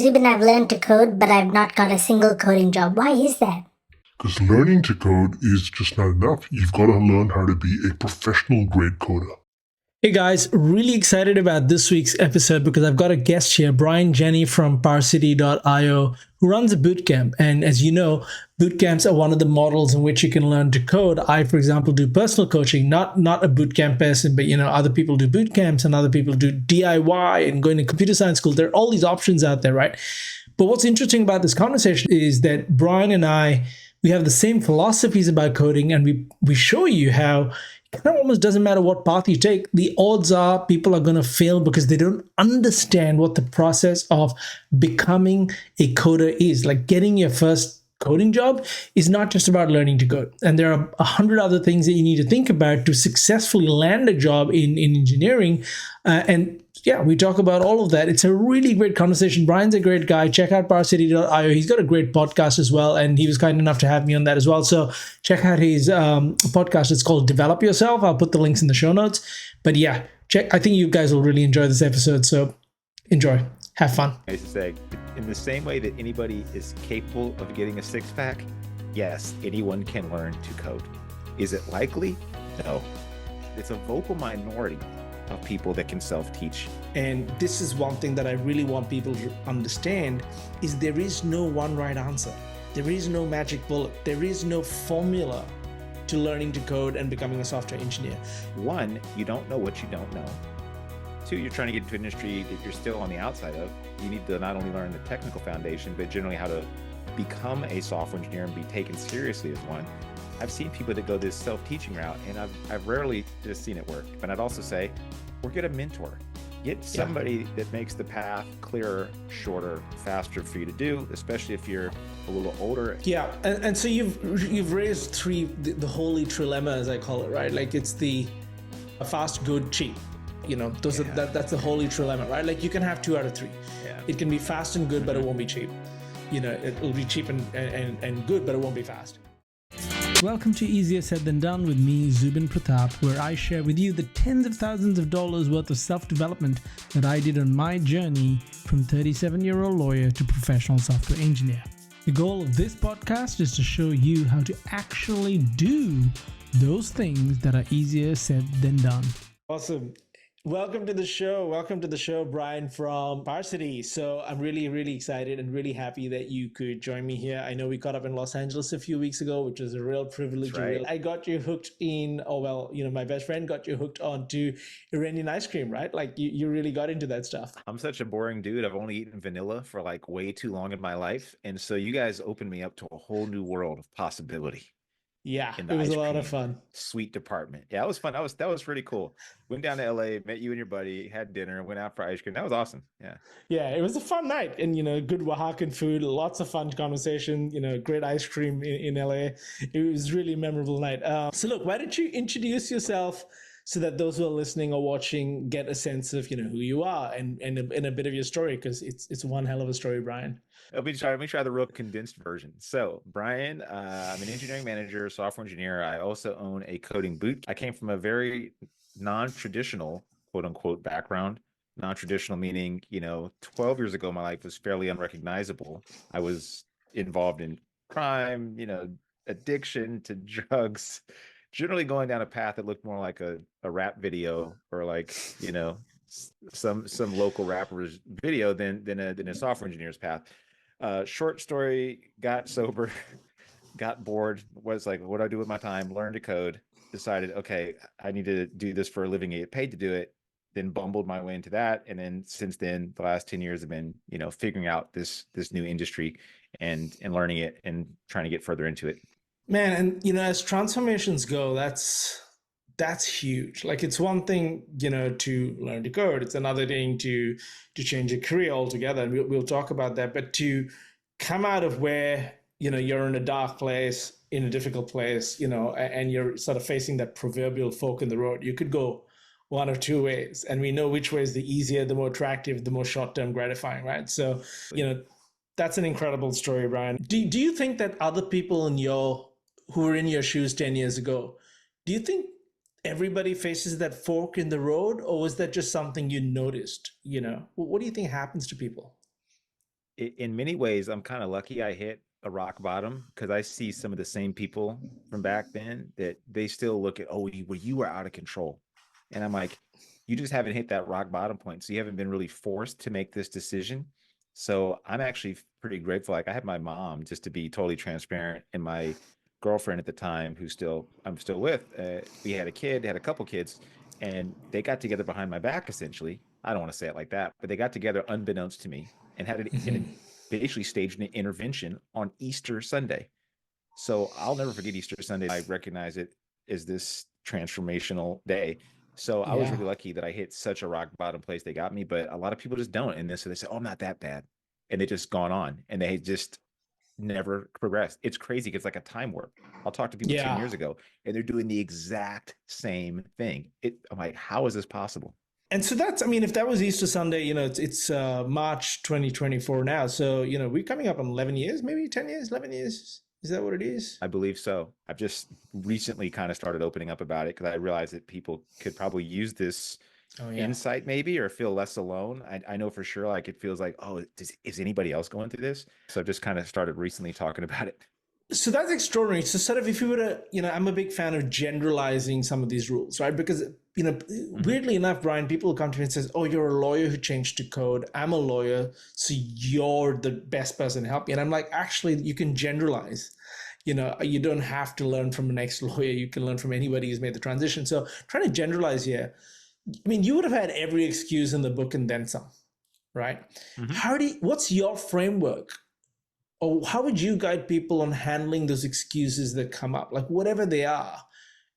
Zubin, I've learned to code, but I've not got a single coding job. Why is that? Because learning to code is just not enough. You've got to learn how to be a professional grade coder. Hey guys, really excited about this week's episode because I've got a guest here, Jenney from Parcity.io, who runs a bootcamp. And as you know, bootcamps are one of the models in which you can learn to code. I, for example, do personal coaching, not a bootcamp person, but other people do bootcamps and other people do DIY and going to computer science school. There are all these options out there, right? But what's interesting about this conversation is that Brian and I, we have the same philosophies about coding, and we show you how it kind of almost doesn't matter what path you take. The odds are people are going to fail because they don't understand what the process of becoming a coder is. Like getting your first coding job is not just about learning to code. And there are 100 other things that you need to think about to successfully land a job in engineering. We talk about all of that. It's a really great conversation. Brian's a great guy. Check out Parcity.io. He's got a great podcast as well, and he was kind enough to have me on that as well. So check out his podcast. It's called Develop Yourself. I'll put the links in the show notes. But yeah, check. I think you guys will really enjoy this episode. So enjoy. Have fun. I used to say, in the same way that anybody is capable of getting a six-pack, yes, anyone can learn to code. Is it likely? No. It's a vocal minority of people that can self-teach. And this is one thing that I really want people to understand is there is no one right answer. There is no magic bullet. There is no formula to learning to code and becoming a software engineer. One, you don't know what you don't know. Two, you're trying to get into an industry that you're still on the outside of. You need to not only learn the technical foundation, but generally how to become a software engineer and be taken seriously as one. I've seen people that go this self-teaching route, and I've rarely just seen it work. But I'd also say, or get a mentor. Get somebody that makes the path clearer, shorter, faster for you to do, especially if you're a little older. Yeah, and so you've raised the Holy Trilemma, as I call it, right? Like it's the fast, good, cheap. That's the Holy Trilemma, right? Like you can have 2 out of 3. Yeah. It can be fast and good, but it won't be cheap. It'll be cheap and good, but it won't be fast. Welcome to Easier Said Than Done with me, Zubin Pratap, where I share with you the tens of thousands of dollars worth of self-development that I did on my journey from 37-year-old lawyer to professional software engineer. The goal of this podcast is to show you how to actually do those things that are easier said than done. Awesome. Welcome to the show, Brian from Parcity. So I'm really, really excited and really happy that you could join me here. I know we caught up in Los Angeles a few weeks ago, which was a real privilege. That's right. I got you hooked my best friend got you hooked onto Iranian ice cream, right? Like you really got into that stuff. I'm such a boring dude. I've only eaten vanilla for like way too long in my life. And so you guys opened me up to a whole new world of possibility. Yeah, it was a lot of fun. Sweet department. Yeah, it was fun. That was pretty cool. Went down to LA, met you and your buddy, had dinner, went out for ice cream. That was awesome. Yeah. Yeah, it was a fun night, and good Oaxacan food, lots of fun conversation. Great ice cream in LA. It was really a memorable night. So look, why don't you introduce yourself so that those who are listening or watching get a sense of who you are and a bit of your story, because it's one hell of a story, Brian. Let me try the real condensed version. So, Brian, I'm an engineering manager, software engineer. I also own a coding boot. I came from a very non-traditional, quote unquote, background. Non-traditional meaning, 12 years ago, my life was fairly unrecognizable. I was involved in crime, addiction to drugs, generally going down a path that looked more like a rap video or like, some local rapper's video than a software engineer's path. Short story, got sober, got bored, was like, what do I do with my time? Learned to code, decided, okay, I need to do this for a living, get paid to do it, then bumbled my way into that. And then since then, the last 10 years have been, figuring out this new industry and learning it and trying to get further into it. Man, and as transformations go, that's huge. Like it's one thing, to learn to code. It's another thing to change your career altogether. And we'll talk about that. But to come out of where, you're in a dark place, in a difficult place, and you're sort of facing that proverbial fork in the road, you could go one of two ways. And we know which way is the easier, the more attractive, the more short-term gratifying, right? So, that's an incredible story, Brian. Do you think that other people who were in your shoes 10 years ago, do you think everybody faces that fork in the road, or was that just something you noticed? What do you think happens to people? in many ways, I'm kind of lucky I hit a rock bottom because I see some of the same people from back then that they still look at, oh, you were out of control. And I'm like, you just haven't hit that rock bottom point. So you haven't been really forced to make this decision. So I'm actually pretty grateful. Like I had my mom, just to be totally transparent, and my girlfriend at the time, who still I'm still with. We had a kid, had a couple kids, and they got together behind my back, essentially. I don't want to say it like that, but they got together unbeknownst to me and had it in Mhm. basically staged an intervention on Easter Sunday. So I'll never forget Easter Sunday. I recognize it as this transformational day. So I was Yeah. really lucky that I hit such a rock bottom place. They got me, but a lot of people just don't. And then so they say, "Oh, I'm not that bad," and they just gone on, and they just never progressed. It's crazy because like a time warp. I'll talk to people 10 Yeah. years ago, and they're doing the exact same thing. I'm like, how is this possible? And so that's, I mean, if that was Easter Sunday, it's March 2024 now. So, we're coming up on 11 years, maybe 10 years, 11 years. Is that what it is? I believe so. I've just recently kind of started opening up about it because I realized that people could probably use this Oh, yeah. insight maybe or feel less alone. I know for sure, like it feels like, oh, is anybody else going through this? So I've just kind of started recently talking about it. So that's extraordinary. So sort of if you were to, I'm a big fan of generalizing some of these rules, right? Because, Mhm. weirdly enough, Brian, people will come to me and says, oh, you're a lawyer who changed to code. I'm a lawyer, so you're the best person to help me. And I'm like, actually, you can generalize. You don't have to learn from an ex-lawyer. You can learn from anybody who's made the transition. So trying to generalize here, I mean, you would have had every excuse in the book and then some, right? Mhm. What's your framework, or how would you guide people on handling those excuses that come up, like whatever they are?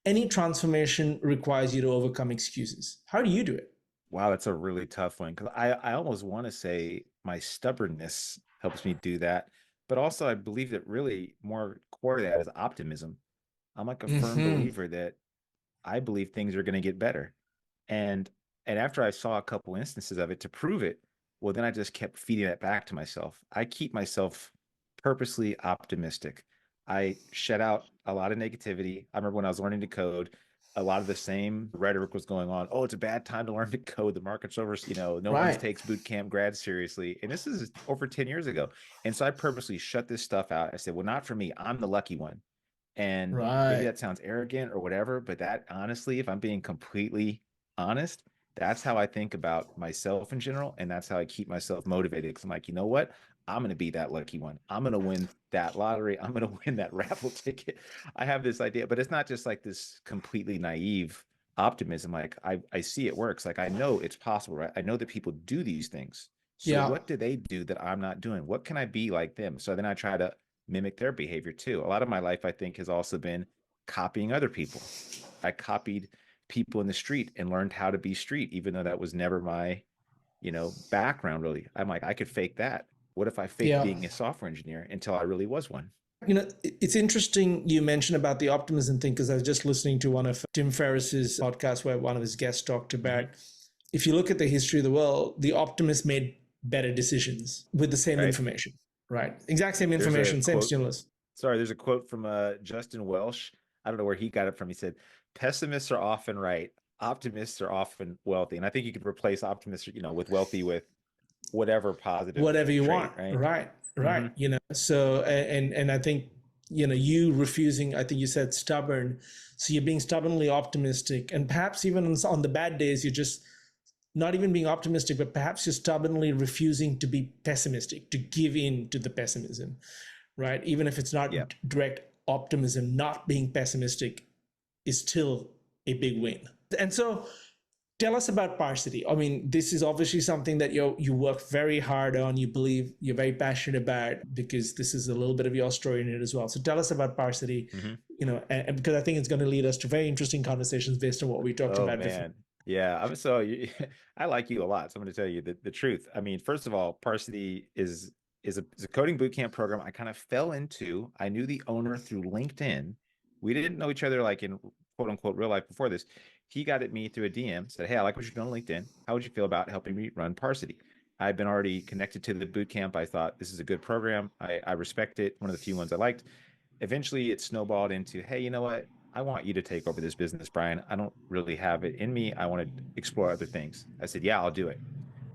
Any transformation requires you to overcome excuses. How do you do it? Wow, that's a really tough one because I almost want to say my stubbornness helps me do that. But also, I believe that really more core to that is optimism. I'm like a firm Hmm. believer that I believe things are going to get better. And and after I saw a couple instances of it to prove it, well, then I just kept feeding that back to myself. I keep myself purposely optimistic. I shut out a lot of negativity. I remember when I was learning to code, a lot of the same rhetoric was going on. Oh, it's a bad time to learn to code. The market's over, no one Right. takes boot camp grads seriously. And this is over 10 years ago. And so I purposely shut this stuff out. I said, well, not for me. I'm the lucky one. And maybe Right. that sounds arrogant or whatever, but that honestly, if I'm being completely honest, that's how I think about myself in general. And that's how I keep myself motivated. Cause I'm like, you know what? I'm going to be that lucky one. I'm going to win that lottery. I'm going to win that raffle ticket. I have this idea, but it's not just like this completely naive optimism. Like I see it works. Like I know it's possible, right? I know that people do these things. So Yeah. what do they do that I'm not doing? What can I be like them? So then I try to mimic their behavior too. A lot of my life, I think, has also been copying other people. I copied people in the street and learned how to be street, even though that was never my, background really. I'm like, I could fake that. What if I faked Yeah. being a software engineer until I really was one? It's interesting you mentioned about the optimism thing, because I was just listening to one of Tim Ferriss's podcasts where one of his guests talked about, Mhm. if you look at the history of the world, the optimist made better decisions with the same Right. information, right? Exact same There's a information, same quote. stimulus. Sorry, there's a quote from Justin Welsh. I don't know where he got it from. He said, "Pessimists are often right. Optimists are often wealthy." And I think you could replace optimists, with wealthy with whatever positive Whatever you trait, want, right? right? Right. Hmm. So and I think, you refusing, I think you said stubborn, so you're being stubbornly optimistic, and perhaps even on the bad days you're just not even being optimistic, but perhaps you're stubbornly refusing to be pessimistic, to give in to the pessimism, right? Even if it's Yeah. not direct optimism, not being pessimistic is still a big win. And so tell us about Parsity. I mean, this is obviously something that you work very hard on. You believe you're very passionate about, because this is a little bit of your story in it as well. So tell us about Parsity. Hmm. And because I think it's going to lead us to very interesting conversations based on what we talked Oh about before. man. Yeah. I like you a lot. So I'm going to tell you the truth. I mean, first of all, Parsity is a coding bootcamp program I kind of fell into. I knew the owner through LinkedIn. We didn't know each other like in quote unquote real life before this. He got at me through a DM, said, "Hey, I like what you're doing on LinkedIn. How would you feel about helping me run Parsity?" I've been already connected to the bootcamp. I thought this is a good program. I respect it. One of the few ones I liked. Eventually it snowballed into, hey, you know what? I want you to take over this business, Brian. I don't really have it in me. I want to explore other things. I said, yeah, I'll do it.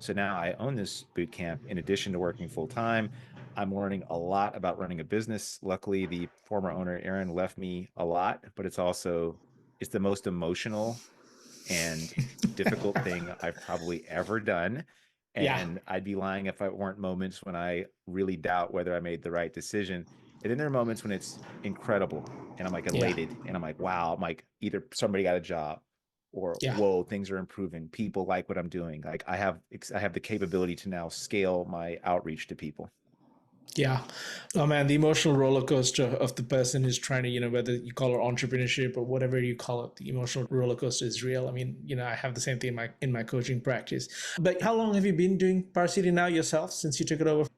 So now I own this boot camp in addition to working full time. I'm learning a lot about running a business. Luckily, the former owner, Aaron, left me a lot, but it's the most emotional and difficult thing I've probably ever done. Yeah. And I'd be lying if I weren't moments when I really doubt whether I made the right decision. And then there are moments when it's incredible and I'm like Yeah. elated and I'm like, wow, I'm like either somebody got a job or Yeah. whoa, things are improving. People like what I'm doing. Like I have the capability to now scale my outreach to people. Yeah. Oh man, the emotional roller coaster of the person who's trying to, whether you call it entrepreneurship or whatever you call it, the emotional roller coaster is real. I mean, I have the same thing in my coaching practice. But how long have you been doing Varsity now yourself since you took it over?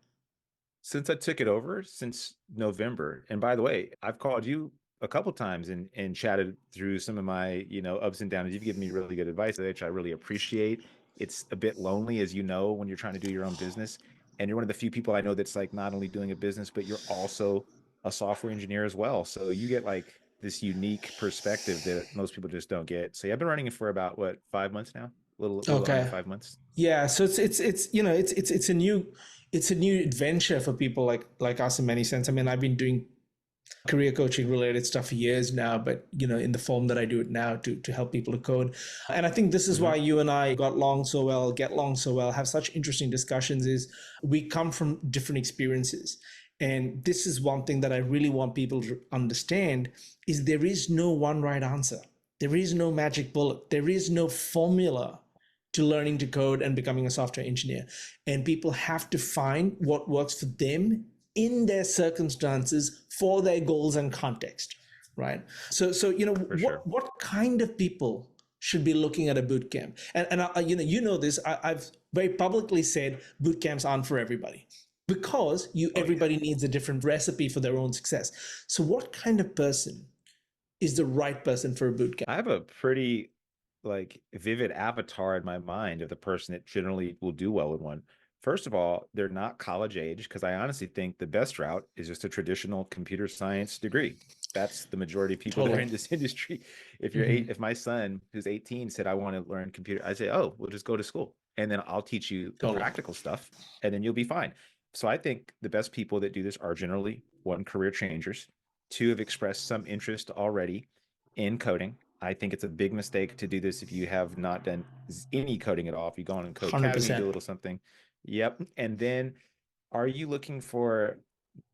Since I took it over since November. And by the way, I've called you a couple times and chatted through some of my, ups and downs. You've given me really good advice, which I really appreciate. It's a bit lonely, as you know, when you're trying to do your own business. And you're one of the few people I know that's like not only doing a business, but you're also a software engineer as well. So you get like this unique perspective that most people just don't get. So yeah, I've been running it for about what, 5 months now? A little under Okay. 5 months. Yeah, so it's a new adventure for people like us in many sense. I mean, I've been doing career coaching related stuff for years now, but in the form that I do it now to help people to code. And I think this is why you and I get along so well, have such interesting discussions is we come from different experiences. And this is one thing that I really want people to understand is there is no one right answer. There is no magic bullet. There is no formula to learning to code and becoming a software engineer. And people have to find what works for them in their circumstances for their goals and context, right? So what kind of people should be looking at a boot camp? And this. I've very publicly said boot camps aren't for everybody because everybody needs a different recipe for their own success. So what kind of person is the right person for a boot camp? I have a pretty like vivid avatar in my mind of the person that generally will do well in one. First of all, they're not college age because I honestly think the best route is just a traditional computer science degree. That's the majority of people that are in this industry. If you're if my son who's 18 said, I want to learn computer, I say, oh, we'll just go to school and then I'll teach you the practical stuff and then you'll be fine. So I think the best people that do this are generally one, career changers, two, have expressed some interest already in coding. I think it's a big mistake to do this if you have not done any coding at all. If you go on and Code 100%. Academy, do a little something. Yep. And then are you looking for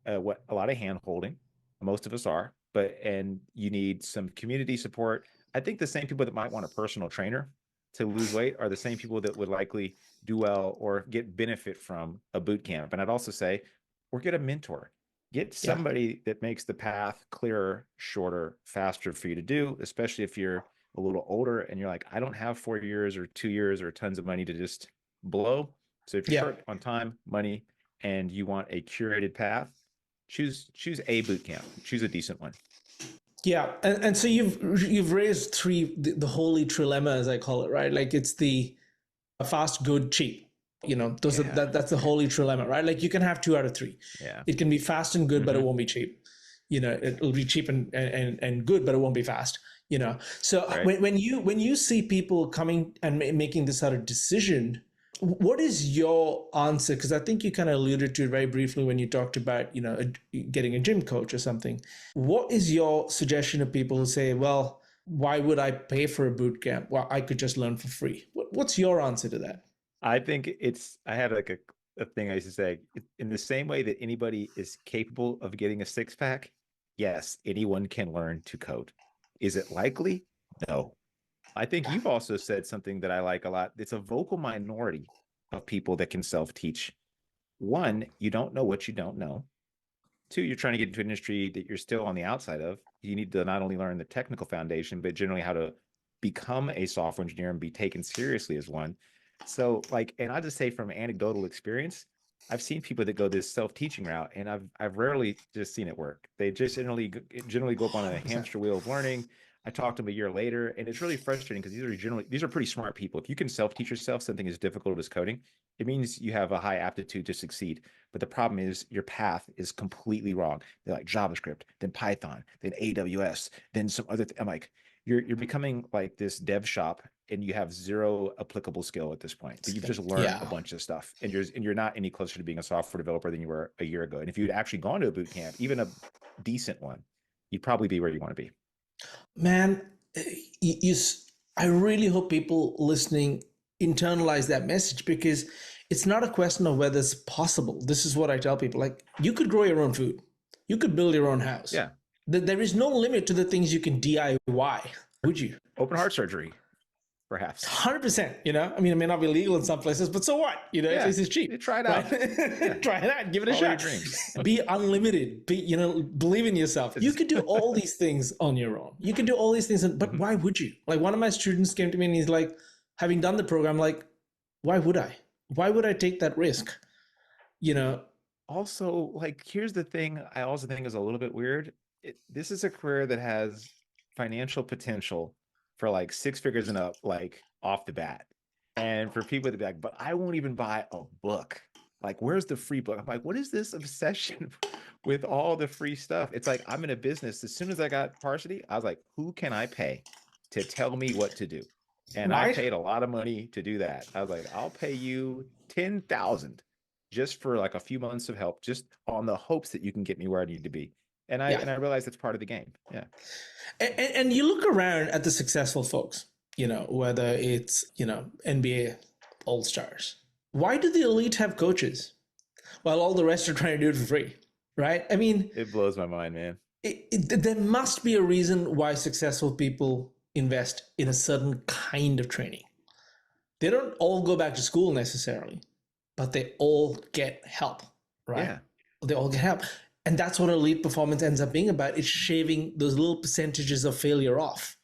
what a lot of hand holding? Most of us are, and you need some community support. I think the same people that might want a personal trainer to lose weight are the same people that would likely do well or get benefit from a boot camp. And I'd also say, or get a mentor. Get somebody that makes the path clearer, shorter, faster for you to do, especially if you're a little older and you're like, I don't have 4 years or 2 years or tons of money to just blow. So if you're short on time, money, and you want a curated path, choose a boot camp. Choose a decent one. Yeah, and so you've raised the Holy Trilemma, as I call it, right? Like it's the fast, good, cheap. That's the Holy Trilemma, right? Like you can have 2 out of 3. Yeah, it can be fast and good, but it won't be cheap. It'll be cheap and good, but it won't be fast. So when you see people coming and making this sort of decision, what is your answer? Because I think you kind of alluded to it very briefly when you talked about, getting a gym coach or something. What is your suggestion of people who say, well, why would I pay for a boot camp? Well, I could just learn for free. What's your answer to that? I think I had like a thing I used to say, in the same way that anybody is capable of getting a 6-pack, yes, anyone can learn to code. Is it likely? No. I think you've also said something that I like a lot. It's a vocal minority of people that can self-teach. One, you don't know what you don't know. Two, you're trying to get into an industry that you're still on the outside of. You need to not only learn the technical foundation, but generally how to become a software engineer and be taken seriously as one. So and I'll just say from anecdotal experience, I've seen people that go this self-teaching route, and I've rarely just seen it work. They just generally go up on a hamster wheel of learning. I talked to them a year later, and it's really frustrating because these are pretty smart people. If you can self-teach yourself something as difficult as coding, it means you have a high aptitude to succeed. But the problem is your path is completely wrong. They're like JavaScript, then Python, then AWS, then some other I'm like, you're becoming like this dev shop, and you have zero applicable skill at this point. But you've just learned a bunch of stuff, and you're not any closer to being a software developer than you were a year ago. And if you'd actually gone to a boot camp, even a decent one, you'd probably be where you want to be. Man, I really hope people listening internalize that message, because it's not a question of whether it's possible. This is what I tell people. Like, you could grow your own food. You could build your own house. Yeah. There is no limit to the things you can DIY. Would you? Open heart surgery, perhaps. 100%. You know, I mean, it may not be legal in some places, but so what? You know, it's cheap. You try it out. Right? Try it out. Give it a Follow shot. your dreams. Be unlimited. Believe in yourself. You could do all these things on your own. You can do all these things, but why would you? Like, one of my students came to me and he's like, having done the program, like, why would I? Why would I take that risk? You know. Also, like, here's the thing I also think is a little bit weird. This is a career that has financial potential for like 6 figures and up, like off the bat. And for people to be like, but I won't even buy a book. Like, where's the free book? I'm like, what is this obsession with all the free stuff? It's like, I'm in a business. As soon as I got Varsity, I was like, who can I pay to tell me what to do? And I paid a lot of money to do that. I was like, I'll pay you $10,000 just for like a few months of help, just on the hopes that you can get me where I need to be. And I realized that's part of the game. Yeah. And you look around at the successful folks, you know, whether it's, you know, NBA all-stars. Why do the elite have coaches while all the rest are trying to do it for free? Right? I mean, it blows my mind, man. There must be a reason why successful people invest in a certain kind of training. They don't all go back to school necessarily, but they all get help, right? Yeah. They all get help. And that's what elite performance ends up being about. It's shaving those little percentages of failure off,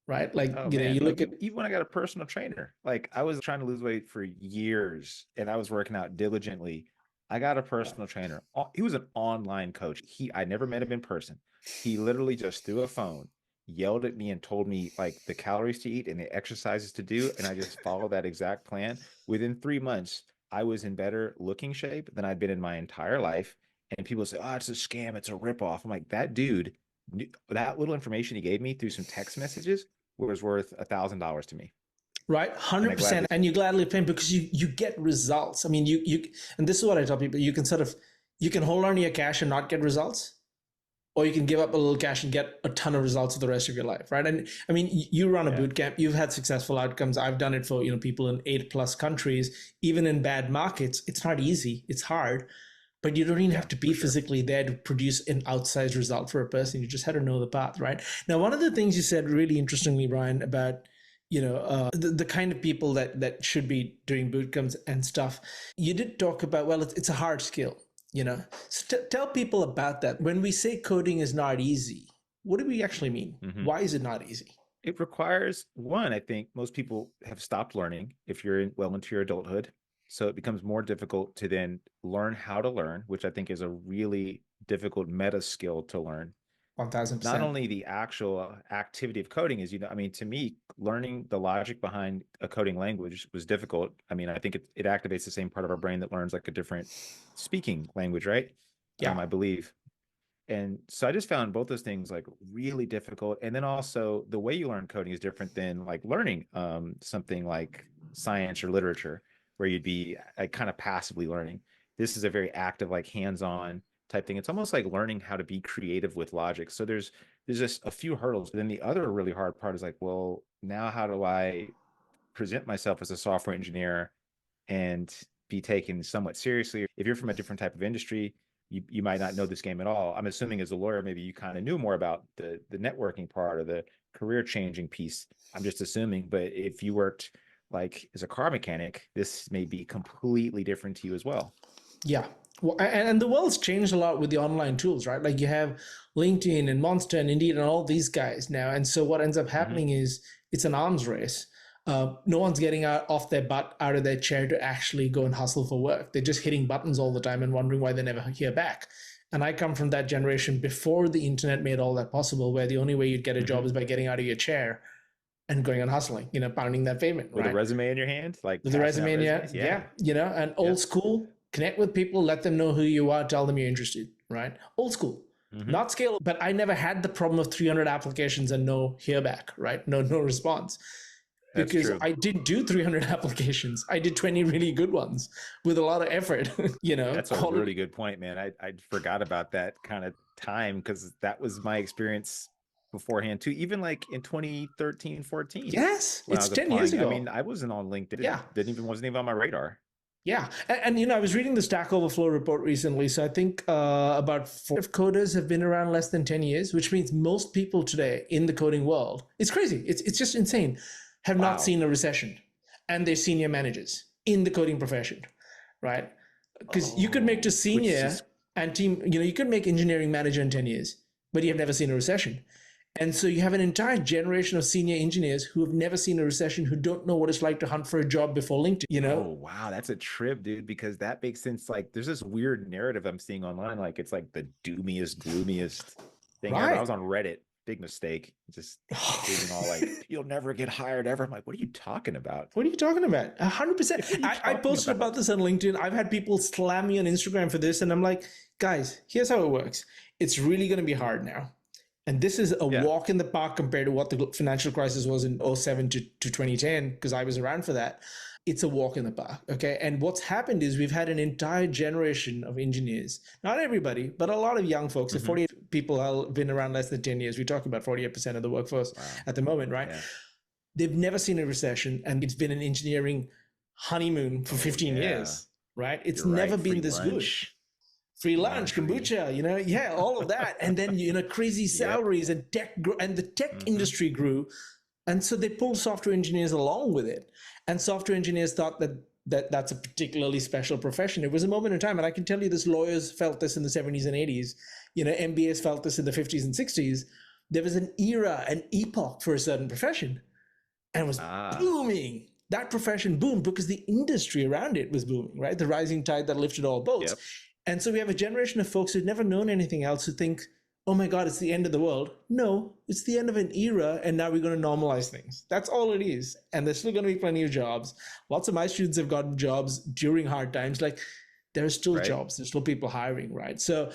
right? Like, you look at... Even when I got a personal trainer, like, I was trying to lose weight for years and I was working out diligently. I got a personal trainer. He was an online coach. I never met him in person. He literally just threw a phone, yelled at me and told me like the calories to eat and the exercises to do. And I just followed that exact plan. Within 3 months, I was in better looking shape than I'd been in my entire life. And people say, oh, it's a scam. It's a ripoff. I'm like, that dude, that little information he gave me through some text messages was worth $1,000 to me. Right. 100%. And you gladly pay because you get results. I mean, you, and this is what I tell people, you can hold on to your cash and not get results, or you can give up a little cash and get a ton of results for the rest of your life. Right. And I mean, you run a boot camp, you've had successful outcomes. I've done it for, people in 8+ countries, even in bad markets. It's not easy. It's hard. But you don't even have to be physically there to produce an outsized result for a person. You just had to know the path, right? Now, one of the things you said really interestingly, Brian, about the kind of people that should be doing boot camps and stuff, you did talk about, well, it's a hard skill, So tell people about that. When we say coding is not easy, what do we actually mean? Mm-hmm. Why is it not easy? It requires, one, I think most people have stopped learning if you're well into your adulthood. So it becomes more difficult to then learn how to learn, which I think is a really difficult meta skill to learn. 1000%. Not only the actual activity of coding is, to me, learning the logic behind a coding language was difficult. I mean, I think it activates the same part of our brain that learns like a different speaking language, right? Yeah. I believe. And so I just found both those things like really difficult. And then also the way you learn coding is different than like learning something like science or literature, where you'd be kind of passively learning. This is a very active, like hands-on type thing. It's almost like learning how to be creative with logic. So there's just a few hurdles. But then the other really hard part is like, well, now how do I present myself as a software engineer and be taken somewhat seriously? If you're from a different type of industry, you might not know this game at all. I'm assuming as a lawyer, maybe you kind of knew more about the networking part or the career changing piece. I'm just assuming. But if you worked like as a car mechanic, this may be completely different to you as well. Yeah. Well, and the world's changed a lot with the online tools, right? Like you have LinkedIn and Monster and Indeed and all these guys now. And so what ends up happening is it's an arms race. No one's getting off their butt, out of their chair to actually go and hustle for work. They're just hitting buttons all the time and wondering why they never hear back. And I come from that generation before the internet made all that possible, where the only way you'd get a job is by getting out of your chair and going and hustling, pounding that pavement. With a resume in your hand? Like with a resume in your hand, yeah. And old school, connect with people, let them know who you are, tell them you're interested, right? Old school, not scalable. But I never had the problem of 300 applications and no hear back, right? No response. That's because true. I didn't do 300 applications. I did 20 really good ones with a lot of effort. That's a really good point, man. I forgot about that kind of time because that was my experience beforehand too. Even like in 2013, 14, Yes, when I it's was 10 years applying. I mean, ago. I wasn't on LinkedIn. Yeah. Wasn't even on my radar. Yeah. And I was reading the Stack Overflow report recently. So I think about 4 coders have been around less than 10 years, which means most people today in the coding world, it's crazy. It's just insane, have not Wow. seen a recession, and they're senior managers in the coding profession, right? Because you could make to Which senior is and team, you could make engineering manager in 10 years, but you have never seen a recession. And so you have an entire generation of senior engineers who have never seen a recession, who don't know what it's like to hunt for a job before LinkedIn, Oh wow, that's a trip, dude, because that makes sense. Like there's this weird narrative I'm seeing online, like it's like the doomiest, gloomiest thing ever. I Right. was on Reddit, big mistake, just reading all like you'll never get hired ever. I'm like, what are you talking about? What are you talking about? 100%. What are you I talking posted about this on LinkedIn. I've had people slam me on Instagram for this, and I'm like, guys, here's how it works. It's really going to be hard now. And this is a Yeah. walk in the park compared to what the financial crisis was in '07 to 2010, because I was around for that. It's a walk in the park. Okay. And what's happened is we've had an entire generation of engineers, not everybody, but a lot of young folks. If 48 people have been around less than 10 years, we talk about 48% of the workforce at the moment, right? Yeah. They've never seen a recession, and it's been an engineering honeymoon for 15 years, right? It's You're never right. been Free this lunch. good. Free lunch, Laundry. kombucha, all of that. And then, crazy salaries, and and the tech industry grew. And so they pulled software engineers along with it. And software engineers thought that's a particularly special profession. It was a moment in time. And I can tell you this, lawyers felt this in the 70s and 80s. MBAs felt this in the 50s and 60s. There was an era, an epoch for a certain profession, and it was booming. That profession boomed because the industry around it was booming, right? The rising tide that lifted all boats. Yep. And so we have a generation of folks who've never known anything else, who think, oh my God, it's the end of the world. No, it's the end of an era, and now we're going to normalize things. That's all it is. And there's still going to be plenty of jobs. Lots of my students have gotten jobs during hard times. Like, there are still jobs. There's still people hiring, right? So,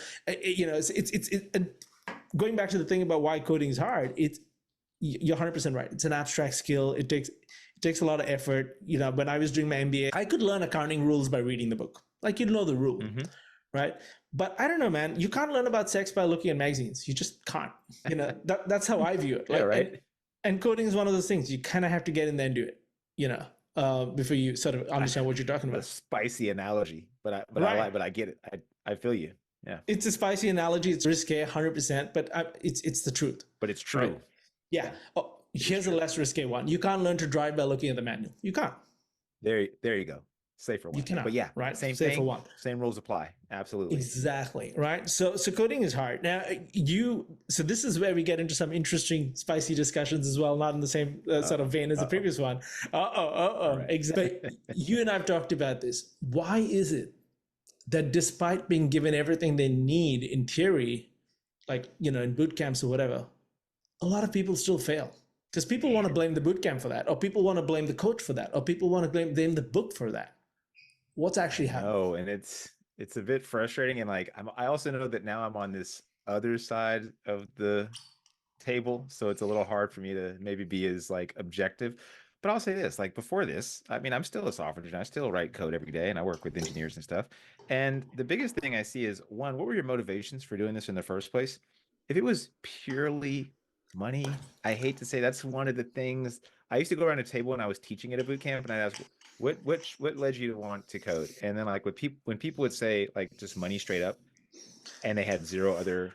going back to the thing about why coding is hard, you're 100% right. It's an abstract skill. It takes a lot of effort. When I was doing my MBA, I could learn accounting rules by reading the book. Like, you'd know the rule, right? But I don't know, man. You can't learn about sex by looking at magazines. You just can't. That's how I view it. Like, Yeah, right. And coding is one of those things. You kind of have to get in there and do it. Before you sort of understand what you're talking A about. spicy analogy, but I get it. I feel you. Yeah. It's a spicy analogy. It's risque, 100%, but it's the truth. But it's true. Right? Yeah. Oh, here's a less risque one. You can't learn to drive by looking at the manual. You can't. There you go. Safer one. You cannot. But yeah, right. Same Safer thing. one. Same rules apply. Absolutely. Exactly. Right. So coding is hard. Now so this is where we get into some interesting, spicy discussions as well, not in the same sort of vein as the previous one. Right. Exactly. But you and I've talked about this. Why is it that despite being given everything they need in theory, like, in boot camps or whatever, a lot of people still fail? Because people want to blame the boot camp for that, or people want to blame the coach for that, or people want to blame the book for that. What's actually happening? Oh, and it's a bit frustrating. And like, I also know that now I'm on this other side of the table, so it's a little hard for me to maybe be as like objective. But I'll say this, like before this, I mean, I'm still a software engineer. I still write code every day and I work with engineers and stuff. And the biggest thing I see is, one, what were your motivations for doing this in the first place? If it was purely money, I hate to say that's one of the things. I used to go around a table when I was teaching at a boot camp and I'd ask, what led you to want to code? And then like when people would say like just money straight up and they had zero other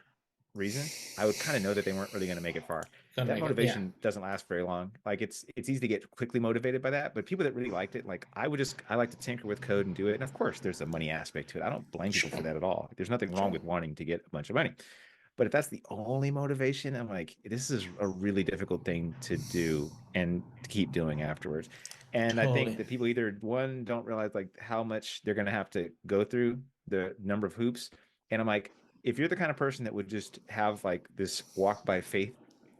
reason, I would kind of know that they weren't really going to make it far. That motivation doesn't last very long. Like it's easy to get quickly motivated by that, but people that really liked it, like I like to tinker with code and do it. And of course there's a money aspect to it. I don't blame people for that at all. There's nothing wrong with wanting to get a bunch of money. But if that's the only motivation, I'm like, this is a really difficult thing to do and to keep doing afterwards. And I think that people either, one, don't realize like how much they're going to have to go through, the number of hoops. And I'm like, if you're the kind of person that would just have like this walk by faith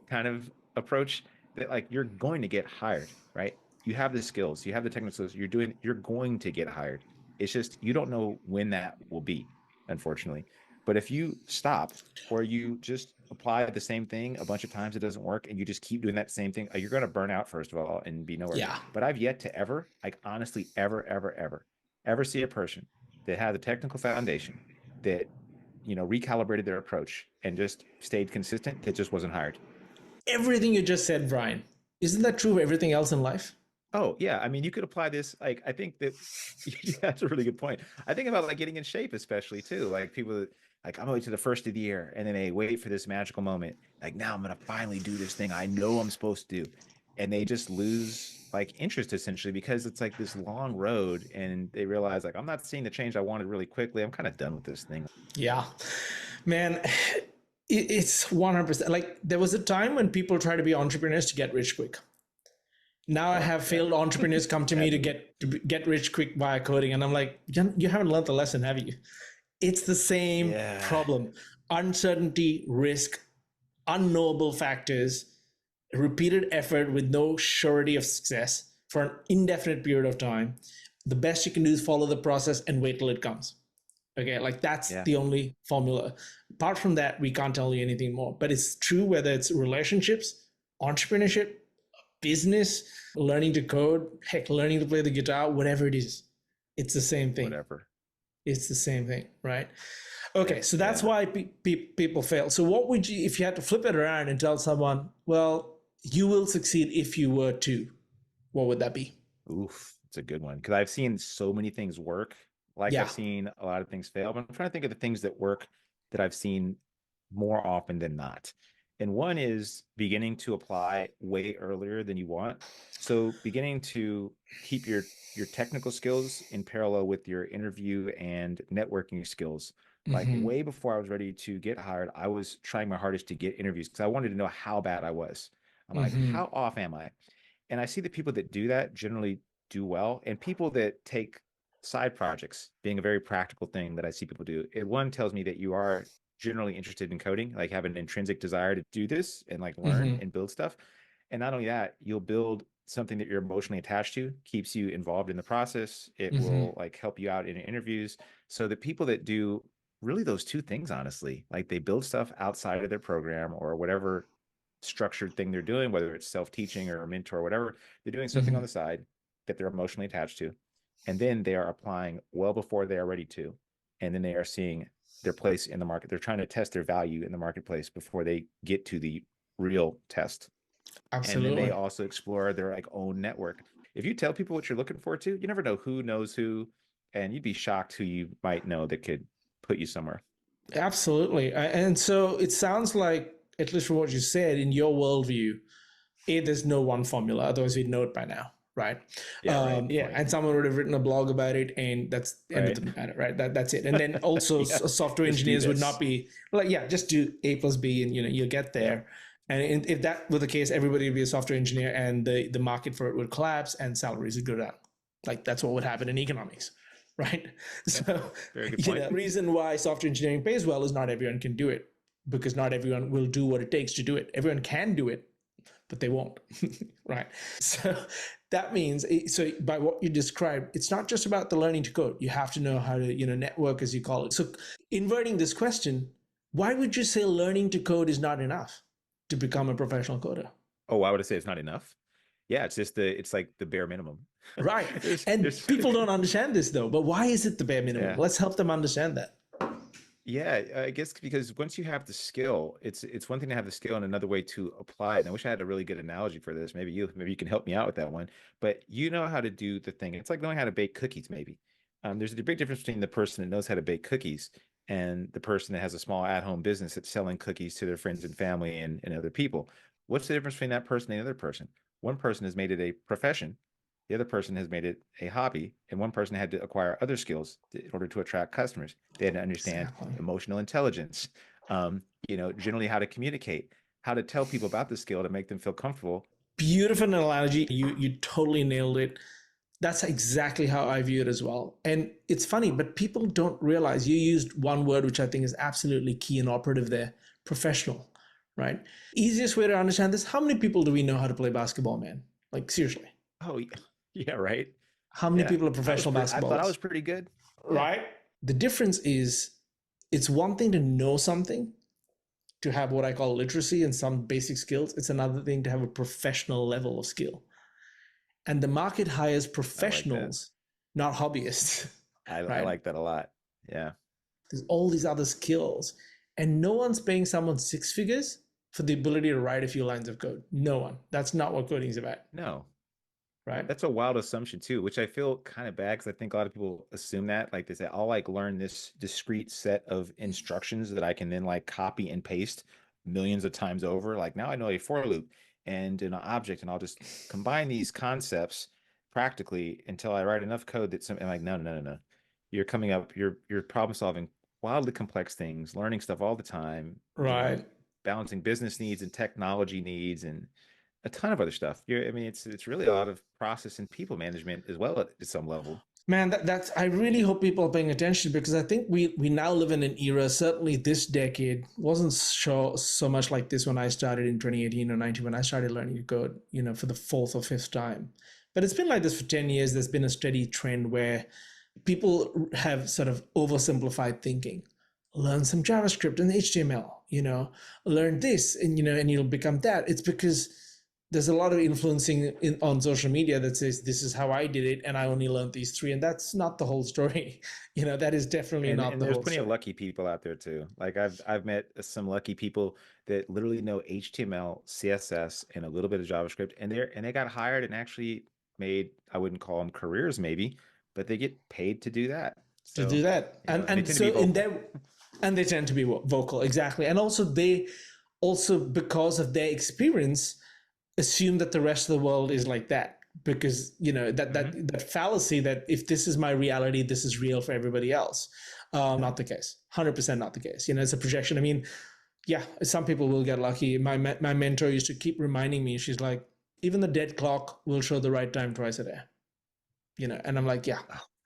kind of approach, that like you're going to get hired, right? You have the skills, you have the technical skills, you're going to get hired. It's just you don't know when that will be, unfortunately. But if you stop or you just apply the same thing a bunch of times, it doesn't work, and you just keep doing that same thing, you're going to burn out, first of all, and be nowhere. Yeah. But I've yet to ever, like honestly, ever see a person that had the technical foundation that, recalibrated their approach and just stayed consistent that just wasn't hired. Everything you just said, Brian, isn't that true of everything else in life? Oh, yeah. I mean, you could apply this. Like, I think that that's a really good point. I think about like getting in shape, especially too. Like people that like, I'm going to the first of the year and then they wait for this magical moment. Like, now I'm going to finally do this thing I know I'm supposed to do. And they just lose like interest essentially because it's like this long road and they realize like, I'm not seeing the change I wanted really quickly. I'm kind of done with this thing. Yeah, man, it's 100%. Like there was a time when people try to be entrepreneurs to get rich quick. Now I have failed entrepreneurs come to me to get rich quick via coding. And I'm like, you haven't learned the lesson, have you? It's the same problem. Uncertainty, risk, unknowable factors, repeated effort with no surety of success for an indefinite period of time. The best you can do is follow the process and wait till it comes. Okay, like that's the only formula. Apart from that, we can't tell you anything more. But it's true whether it's relationships, entrepreneurship, business, learning to code, heck, learning to play the guitar, whatever it is, it's the same thing. Whatever. It's the same thing, right? Okay, so that's why people fail. So what would you, if you had to flip it around and tell someone, well, you will succeed if you were to, what would that be? Oof, it's a good one. Because I've seen so many things work. Like I've seen a lot of things fail, but I'm trying to think of the things that work that I've seen more often than not. And one is beginning to apply way earlier than you want. So beginning to keep your technical skills in parallel with your interview and networking skills. Like way before I was ready to get hired, I was trying my hardest to get interviews because I wanted to know how bad I was. I'm like, how off am I? And I see the people that do that generally do well. And people that take side projects being a very practical thing that I see people do. It one tells me that you are generally interested in coding, like have an intrinsic desire to do this and like learn and build stuff. And not only that, you'll build something that you're emotionally attached to, keeps you involved in the process. It will like help you out in interviews. So the people that do really those two things, honestly, like they build stuff outside of their program or whatever structured thing they're doing, whether it's self-teaching or a mentor or whatever, they're doing something on the side that they're emotionally attached to. And then they are applying well before they are ready to. And then they are seeing their place in the market. They're trying to test their value in the marketplace before they get to the real test. Absolutely. And then they also explore their like own network. If you tell people what you're looking for too, you never know who knows who, and you'd be shocked who you might know that could put you somewhere. Absolutely. And so it sounds like, at least from what you said, in your worldview, there's no one formula, otherwise we'd know it by now. Right. And someone would have written a blog about it, and that's the end of the matter, right? That's it. And then also software engineers would not be like, just do A plus B and you'll get there. And if that were the case, everybody would be a software engineer and the market for it would collapse and salaries would go down. Like that's what would happen in economics, right? So very good point. The reason why software engineering pays well is not everyone can do it, because not everyone will do what it takes to do it. Everyone can do it, but they won't, right? So that means, so by what you described, it's not just about the learning to code. You have to know how to, network, as you call it. So inverting this question, why would you say learning to code is not enough to become a professional coder? Oh, why would I say it's not enough? Yeah, it's like the bare minimum. Right. People don't understand this though, but why is it the bare minimum? Yeah. Let's help them understand that. Yeah, I guess because once you have the skill, it's one thing to have the skill and another way to apply it. And I wish I had a really good analogy for this. Maybe you can help me out with that one. But you know how to do the thing. It's like knowing how to bake cookies, maybe. There's a big difference between the person that knows how to bake cookies and the person that has a small at-home business that's selling cookies to their friends and family and other people. What's the difference between that person and the other person? One person has made it a profession. The other person has made it a hobby, and one person had to acquire other skills in order to attract customers. They had to understand emotional intelligence, generally how to communicate, how to tell people about the skill to make them feel comfortable. Beautiful analogy. You totally nailed it. That's exactly how I view it as well. And it's funny, but people don't realize you used one word, which I think is absolutely key and operative there: professional, right? Easiest way to understand this: how many people do we know how to play basketball, man? Like seriously. Oh, yeah, right. How many people are professional basketball? I thought I was pretty good. Right? The difference is it's one thing to know something, to have what I call literacy and some basic skills. It's another thing to have a professional level of skill. And the market hires I like that. professionals, not hobbyists, I right? like that a lot. Yeah. There's all these other skills, and no one's paying someone six figures for the ability to write a few lines of code. No one. That's not what coding is about, No, right? that's a wild assumption too, which I feel kind of bad because I think a lot of people assume that, like they say, I'll like learn this discrete set of instructions that I can then like copy and paste millions of times over. Like now I know a for loop and an object, and I'll just combine these concepts practically until I write enough code that I'm like, no, no, no, no. You're coming up, you're problem solving wildly complex things, learning stuff all the time, Right. balancing business needs and technology needs and a ton of other stuff. I mean, it's really a lot of process and people management as well at some level. Man, that's I really hope people are paying attention, because I think we now live in an era, certainly this decade wasn't so much like this when I started in 2018 or 19, when I started learning to code, for the fourth or fifth time. But it's been like this for 10 years. There's been a steady trend where people have sort of oversimplified thinking. Learn some JavaScript and HTML, learn this, and you'll become that. It's because there's a lot of influencing on social media that says this is how I did it and I only learned these three, and that's not the whole story. That is definitely not And the there's whole plenty story. of lucky people out there too. Like I've met some lucky people that literally know HTML, CSS, and a little bit of JavaScript, and they got hired and actually made, I wouldn't call them careers maybe, but they get paid to do that. To do So, that. and and they and tend to be so in vocal. their and they tend to be vocal, exactly. And also they also, because of their experience, assume that the rest of the world is like that, because Hmm. that fallacy that if this is my reality, this is real for everybody else. Not the case. 100% not the case. It's a projection. I mean, yeah, some people will get lucky. My mentor used to keep reminding me. She's like, even the dead clock will show the right time twice a day. And I'm like, yeah,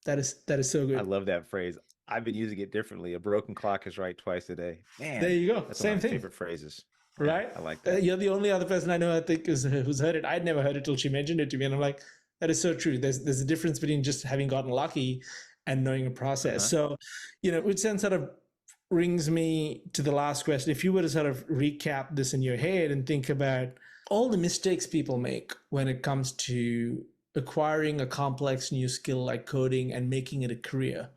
that is so I good. love that phrase. I've been using it differently. A broken clock is right twice a day. There Man, you go. that's one Same of my thing. favorite phrases. Yeah, Right? I like that. You're the only other person I know, I think, who's heard it. I'd never heard it till she mentioned it to me, and I'm like, that is so true. There's a difference between just having gotten lucky and knowing a process. Uh-huh. So, which then sort of brings me to the last question. If you were to sort of recap this in your head and think about all the mistakes people make when it comes to acquiring a complex new skill like coding and making it a career,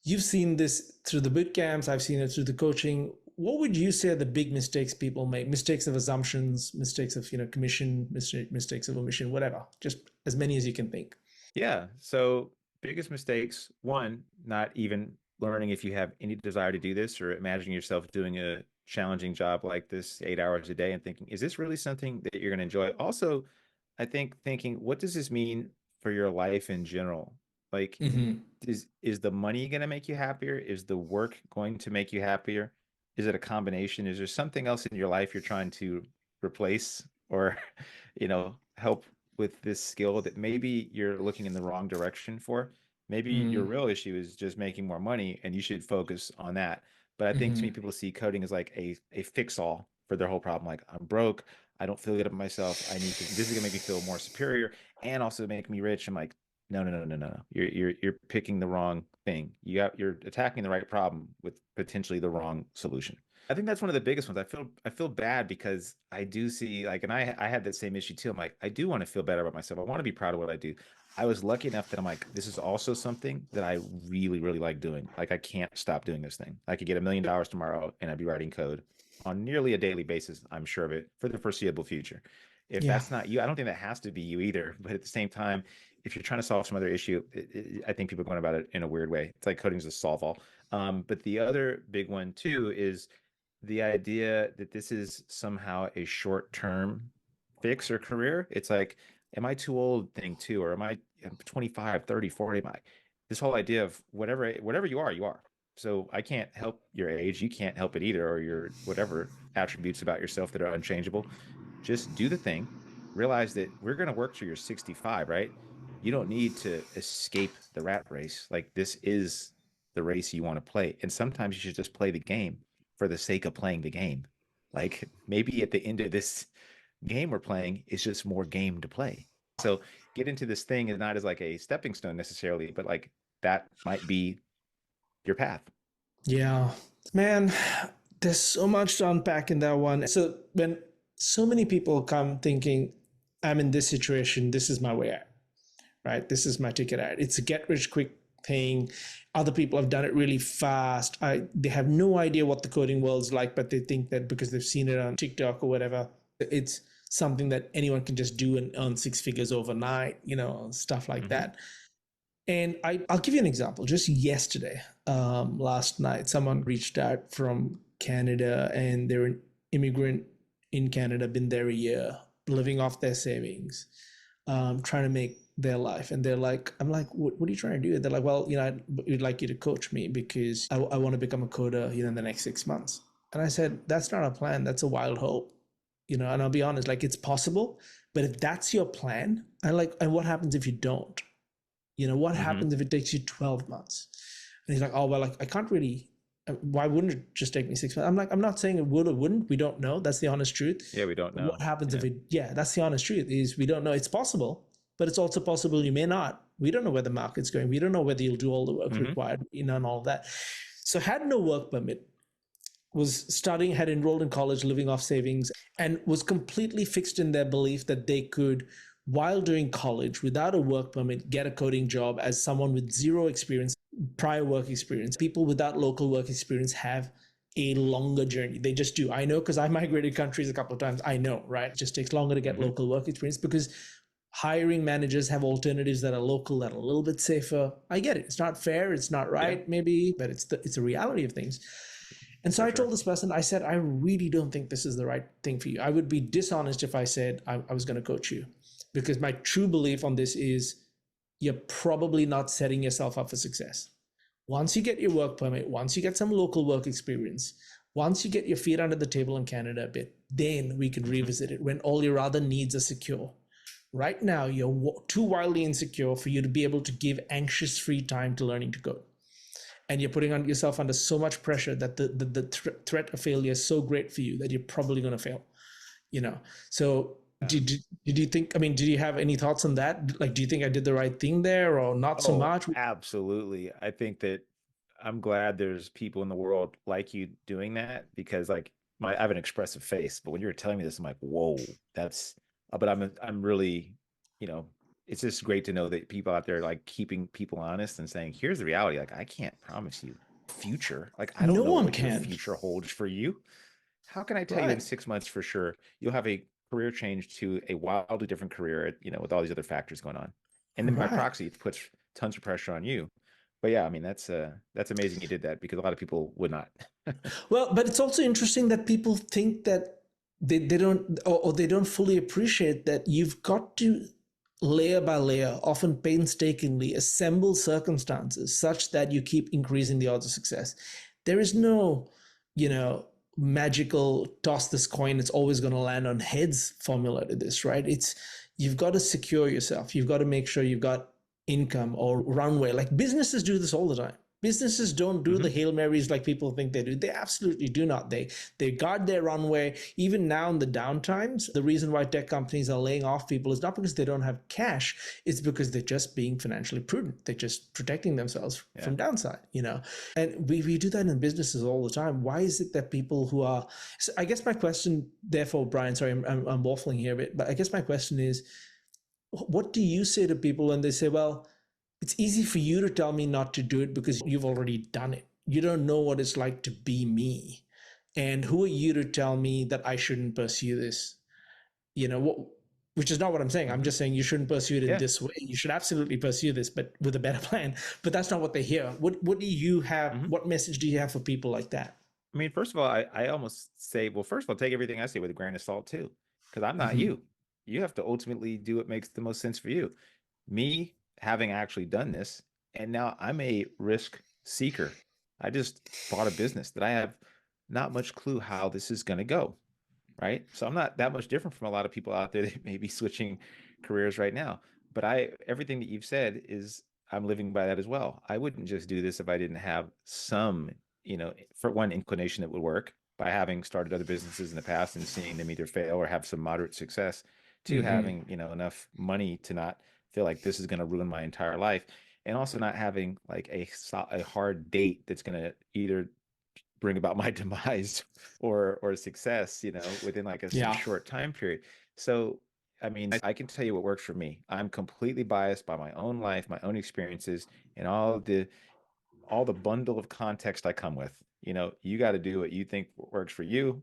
you've seen this through the boot camps. I've seen it through the coaching. What would you say are the big mistakes people make? Mistakes of assumptions, mistakes of commission, mistakes of omission, whatever. Just as many as you can think. Yeah. So biggest mistakes, one, not even learning if you have any desire to do this or imagining yourself doing a challenging job like this 8 hours a day and thinking, is this really something that you're going to enjoy? Also, I think thinking, what does this mean for your life in general? Like, Mm-hmm. is the money going to make you happier? Is the work going to make you happier? Is it a combination? Is there something else in your life you're trying to replace or, help with this skill that maybe you're looking in the wrong direction for? Maybe your real issue is just making more money and you should focus on that. But I think too many Mm-hmm. people see coding as like a fix all for their whole problem. Like I'm broke, I don't feel good about myself. I need to, this is gonna make me feel more superior and also make me rich. I'm like, no, no, no, no, no, no. You're picking the wrong thing. You're attacking the right problem with potentially the wrong solution. I think that's one of the biggest ones. I feel bad because I do see like, and I had that same issue too. I'm like, I do want to feel better about myself. I want to be proud of what I do. I was lucky enough that I'm like, this is also something that I really, really like doing. Like I can't stop doing this thing. I could get $1 million tomorrow and I'd be writing code on nearly a daily basis, I'm sure of it, for the foreseeable future. If Yeah. that's not you, I don't think that has to be you either. But at the same time, if you're trying to solve some other issue, I think people are going about it in a weird way. It's like coding's a solve all. But the other big one too is the idea that this is somehow a short term fix or career. It's like, am I too old thing too? Or am I 25, 30, 40? Am I this whole idea of whatever you are, you are. So I can't help your age. You can't help it either, or your whatever attributes about yourself that are unchangeable. Just do the thing. Realize that we're going to work till you're 65, right? You don't need to escape the rat race. Like this is the race you want to play. And sometimes you should just play the game for the sake of playing the game. Like maybe at the end of this game we're playing is just more game to play. So get into this thing is not as like a stepping stone necessarily, but like that might be your path. Yeah, man, there's so much to unpack in that one. So when so many people come thinking, I'm in this situation, this is my way out, right? This is my ticket out. It's a get rich quick thing. Other people have done it really fast. They have no idea what the coding world's like, but they think that because they've seen it on TikTok or whatever, it's something that anyone can just do and earn six figures overnight, stuff like that. And I'll give you an example. Just yesterday, last night, someone reached out from Canada, and they're an immigrant in Canada, been there a year, living off their savings, trying to make their life. And they're like, I'm like, what are you trying to do? They're like, well, we'd like you to coach me because I want to become a coder, in the next 6 months. And I said, that's not a plan. That's a wild hope. And I'll be honest, like, it's possible, but if that's your plan, and what happens if you don't? What happens if it takes you 12 months? And he's like, oh, well, like, I can't really, why wouldn't it just take me 6 months? I'm like, I'm not saying it would or wouldn't. We don't know. That's the honest truth. Yeah, we don't know. What happens if that's the honest truth, is we don't know. It's possible, but it's also possible you may not. We don't know where the market's going. We don't know whether you'll do all the work required, and all of that. So had no work permit, was studying, had enrolled in college, living off savings, and was completely fixed in their belief that they could, while doing college, without a work permit, get a coding job as someone with zero experience, prior work experience. People without local work experience have a longer journey. They just do. I know, because I migrated countries a couple of times. I know, right? It just takes longer to get local work experience because hiring managers have alternatives that are local, that are a little bit safer. I get it. It's not fair. It's not right, maybe, but it's the reality of things. And so I told this person, I said, I really don't think this is the right thing for you. I would be dishonest if I said I was going to coach you, because my true belief on this is you're probably not setting yourself up for success. Once you get your work permit, once you get some local work experience, once you get your feet under the table in Canada a bit, then we can revisit it when all your other needs are secure. Right now, you're too wildly insecure for you to be able to give anxious free time to learning to code. And you're putting on yourself under so much pressure that the threat of failure is so great for you that you're probably going to fail. So did you think? I mean, did you have any thoughts on that? Like, do you think I did the right thing there, or not so much? Absolutely. I think that I'm glad there's people in the world like you doing that, because like I have an expressive face, but when you were telling me this, I'm like, whoa, that's. But I'm really, it's just great to know that people out there like keeping people honest and saying, here's the reality. Like, I can't promise you future. Like, I don't know what your future holds for you. How can I tell you in 6 months for sure you'll have a career change to a wildly different career, with all these other factors going on. And then by proxy, it puts tons of pressure on you. But yeah, I mean, that's amazing you did that, because a lot of people would not. Well, but it's also interesting that people think that they don't, or they don't fully appreciate that you've got to layer by layer, often painstakingly assemble circumstances such that you keep increasing the odds of success. There is no, magical toss this coin, it's always going to land on heads formula to this, right? You've got to secure yourself. You've got to make sure you've got income or runway. Like, businesses do this all the time. Businesses don't do the Hail Marys like people think they do. They absolutely do not. They guard their runway. Even now in the downtimes, the reason why tech companies are laying off people is not because they don't have cash. It's because they're just being financially prudent. They're just protecting themselves from downside, And we do that in businesses all the time. Why is it that people who are... So I guess my question, therefore, Brian, sorry, I'm waffling here a bit, but I guess my question is, what do you say to people when they say, well, it's easy for you to tell me not to do it because you've already done it. You don't know what it's like to be me. And who are you to tell me that I shouldn't pursue this? Which is not what I'm saying. I'm just saying you shouldn't pursue it in this way. You should absolutely pursue this, but with a better plan. But that's not what they hear. What do you have? What message do you have for people like that? I mean, first of all, I almost say, well, first of all, take everything I say with a grain of salt too, because I'm not you. You have to ultimately do what makes the most sense for you. Me having actually done this, and now I'm a risk seeker. I just bought a business that I have not much clue how this is going to go, right? So I'm not that much different from a lot of people out there that may be switching careers right now. But everything that you've said is, I'm living by that as well. I wouldn't just do this if I didn't have some, for one, inclination that would work, by having started other businesses in the past and seeing them either fail or have some moderate success, to having, enough money to not feel like this is going to ruin my entire life. and also not having like a hard date that's going to either bring about my demise or success, within like a Yeah. short time period. So, I mean, I can tell you what works for me. I'm completely biased by my own life, my own experiences, and all the bundle of context I come with. You got to do what you think works for you.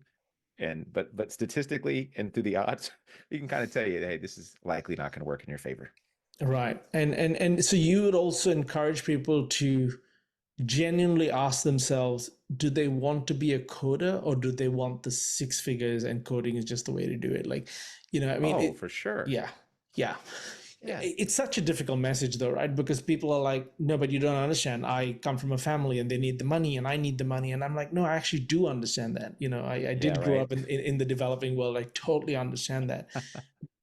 And but statistically and through the odds, we can kind of tell you, hey, this is likely not going to work in your favor. Right. And so you would also encourage people to genuinely ask themselves, do they want to be a coder or do they want the six figures and coding is just the way to do it? Like, I mean, Oh, for sure. yeah, yeah. Yeah. It's such a difficult message though, right? Because people are like, no, but you don't understand. I come from a family and they need the money and I need the money. And I'm like, no, I actually do understand that. I did Yeah, grow right. up in the developing world. I totally understand that.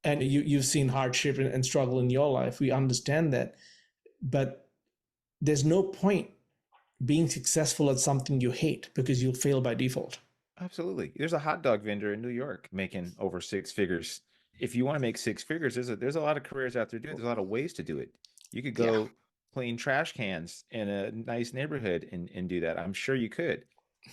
And you've seen hardship and struggle in your life. We understand that. But there's no point being successful at something you hate because you'll fail by default. Absolutely. There's a hot dog vendor in New York making over six figures. If you want to make six figures, there's a lot of careers out there doing it. There's a lot of ways to do it. You could Yeah. go clean trash cans in a nice neighborhood and do that. I'm sure you could.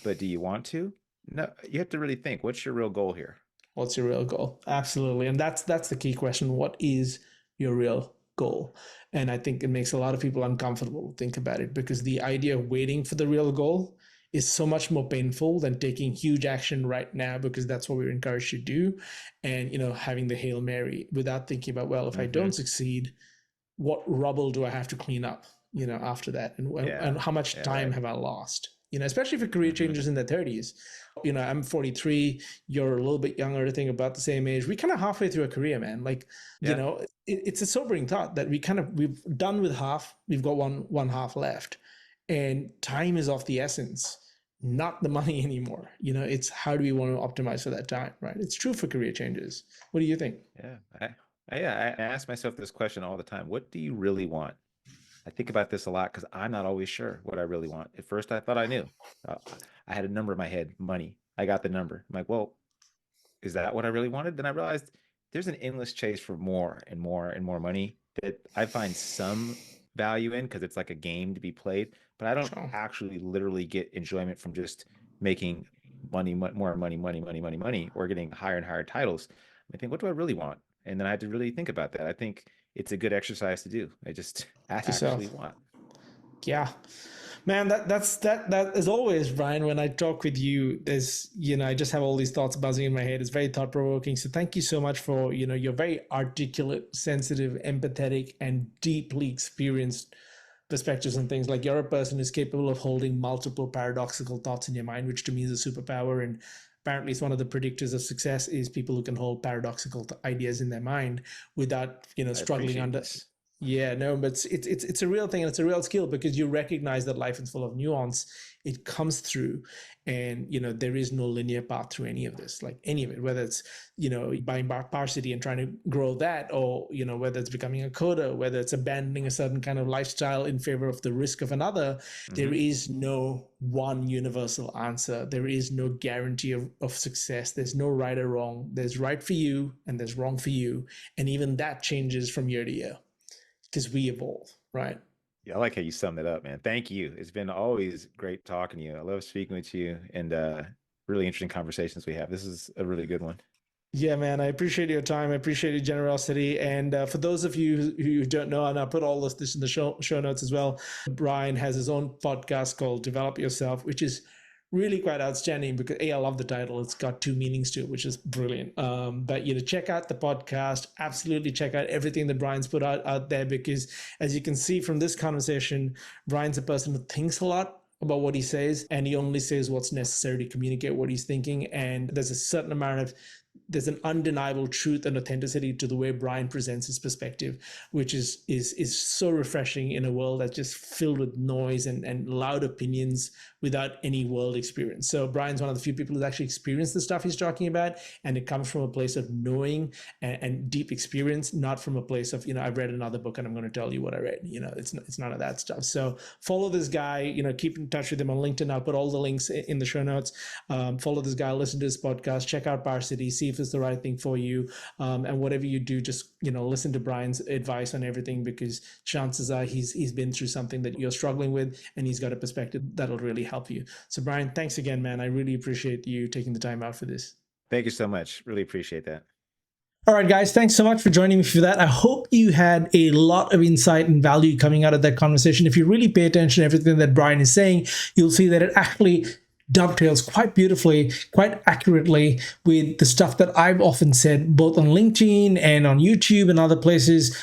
But do you want to? No, you have to really think, what's your real goal here? What's your real goal? Absolutely. And that's the key question. What is your real goal? And I think it makes a lot of people uncomfortable to think about it because the idea of waiting for the real goal is so much more painful than taking huge action right now because that's what we're encouraged to do. And, having the Hail Mary without thinking about, well, if I don't succeed, what rubble do I have to clean up, after that? And how much time have I lost? Especially for career changers in their 30s. I'm 43, you're a little bit younger, I think about the same age. We kind of halfway through a career, man. Like, it's a sobering thought that we've done with half, we've got one half left. And time is of the essence, not the money anymore. It's how do we want to optimize for that time, right? It's true for career changes. What do you think? Yeah. I ask myself this question all the time. What do you really want? I think about this a lot because I'm not always sure what I really want. At first, I thought I knew. I had a number in my head, money. I got the number. I'm like, well, is that what I really wanted? Then I realized there's an endless chase for more and more and more money that I find some value in because it's like a game to be played, but I don't Sure. actually literally get enjoyment from just making money, more money, or getting higher and higher titles. I think, what do I really want? And then I had to really think about that. I think it's a good exercise to do. I just Yourself. actually want. Yeah. Man, that as always, Brian, when I talk with you, there's, I just have all these thoughts buzzing in my head. It's very thought provoking. So thank you so much for, your very articulate, sensitive, empathetic, and deeply experienced perspectives and things. Like, you're a person who's capable of holding multiple paradoxical thoughts in your mind, which to me is a superpower. And apparently it's one of the predictors of success is people who can hold paradoxical ideas in their mind without, struggling under. This. Yeah, no, but it's a real thing and it's a real skill because you recognize that life is full of nuance. It comes through, and there is no linear path through any of this, like any of it. Whether it's buying Parsity and trying to grow that, or whether it's becoming a coder, whether it's abandoning a certain kind of lifestyle in favor of the risk of another. There is no one universal answer. There is no guarantee of success. There's no right or wrong. There's right for you and there's wrong for you, and even that changes from year to year. Because we evolve, right? Yeah, I like how you summed it up, man. Thank you. It's been always great talking to you. I love speaking with you and really interesting conversations we have. This is a really good one. Yeah, man, I appreciate your time. I appreciate your generosity. And for those of you who don't know, and I'll put all this in the show notes as well, Brian has his own podcast called Develop Yourself, which is really quite outstanding because I love the title. It's got two meanings to it, which is brilliant. But check out the podcast. Absolutely check out everything that Brian's put out there because, as you can see from this conversation, Brian's a person who thinks a lot about what he says, and he only says what's necessary to communicate what he's thinking. And there's a certain amount of there's an undeniable truth and authenticity to the way Brian presents his perspective, which is so refreshing in a world that's just filled with noise and loud opinions without any world experience. So Brian's one of the few people who's actually experienced the stuff he's talking about, and it comes from a place of knowing and deep experience, not from a place of, I've read another book and I'm going to tell you what I read. It's none of that stuff. So follow this guy, keep in touch with him on LinkedIn. I'll put all the links in the show notes. Follow this guy, listen to his podcast, check out Parsity, see if if it's the right thing for you. And whatever you do, just, listen to Brian's advice on everything, because chances are he's been through something that you're struggling with, and he's got a perspective that'll really help you. So Brian, thanks again, man. I really appreciate you taking the time out for this. Thank you so much. Really appreciate that. All right, guys, thanks so much for joining me for that. I hope you had a lot of insight and value coming out of that conversation. If you really pay attention to everything that Brian is saying, you'll see that it actually dovetails quite beautifully, quite accurately with the stuff that I've often said, both on LinkedIn and on YouTube and other places.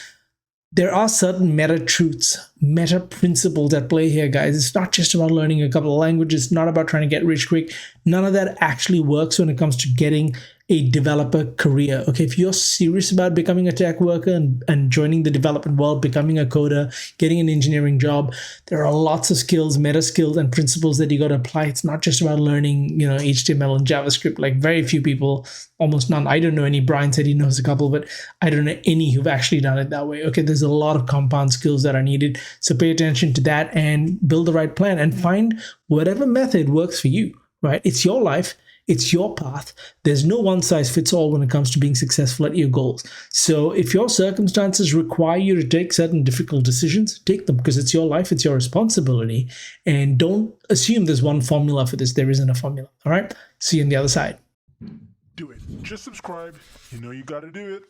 There are certain meta truths, meta principles at play here, guys. It's not just about learning a couple of languages, not about trying to get rich quick. None of that actually works when it comes to getting a developer career. Okay, if you're serious about becoming a tech worker and joining the development world, becoming a coder, getting an engineering job, there are lots of skills, meta skills, and principles that you got to apply. It's not just about learning, HTML and JavaScript. Like, very few people, almost none. I don't know any. Brian said he knows a couple, but I don't know any who've actually done it that way. Okay, there's a lot of compound skills that are needed. So pay attention to that and build the right plan and find whatever method works for you, right? It's your life. It's your path. There's no one size fits all when it comes to being successful at your goals. So if your circumstances require you to take certain difficult decisions, take them, because it's your life, it's your responsibility. And don't assume there's one formula for this. There isn't a formula. All right. See you on the other side. Do it. Just subscribe. You know you got to do it.